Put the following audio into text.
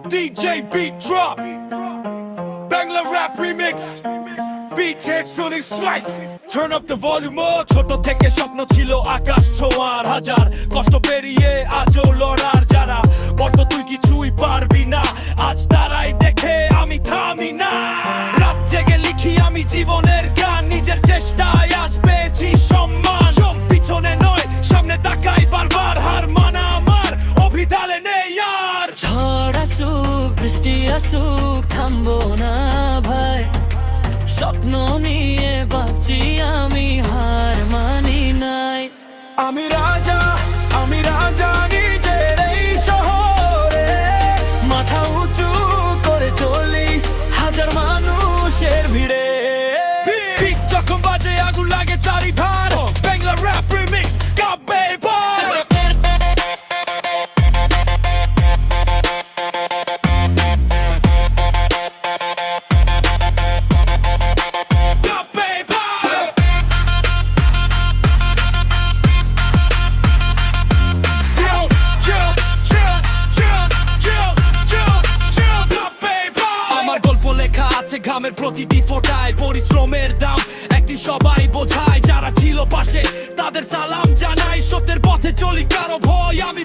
DJ beat drop Bangla rap remix Beat head Sonic Slides Turn up the volume up ছোট থেকে স্বপ্ন ছিল আকাশ ছোঁয়ার হাজার কষ্ট পেরিয়ে আজও লড়ার যারা বর্ত তুই কিছুই পারবি না আজ তারাই দেখে আমি থামি না রাত জেগে লিখি আমি জীবনের গান নিজের চেষ্টায় আজ পেয়েছি সম্মান পিছনে নয় সামনে তাকাই বারবার হার মানা আমার অভিধানে নেই আর ঝড় আসুক বৃষ্টি আসুক থামবো না ভাই স্বপ্ন নিয়ে বাঁচি আমি হার মানি নাই আমি রাজা নিজের এই শহরে মাথা উঁচু করে চলি হাজার মানুষের ভিড়ে বিট যখন বাজে আগুন লাগে চারিধার বাংলা র‍্যাপ রিমিক্স গাবে বার ঘামের প্রতিটি ফোঁটায় পরিশ্রমের দাম একদিন সবাই বোঝায় যারা ছিল পাশে তাদের সালাম জানাই সত্যের পথে চলি কারো ভয় আমি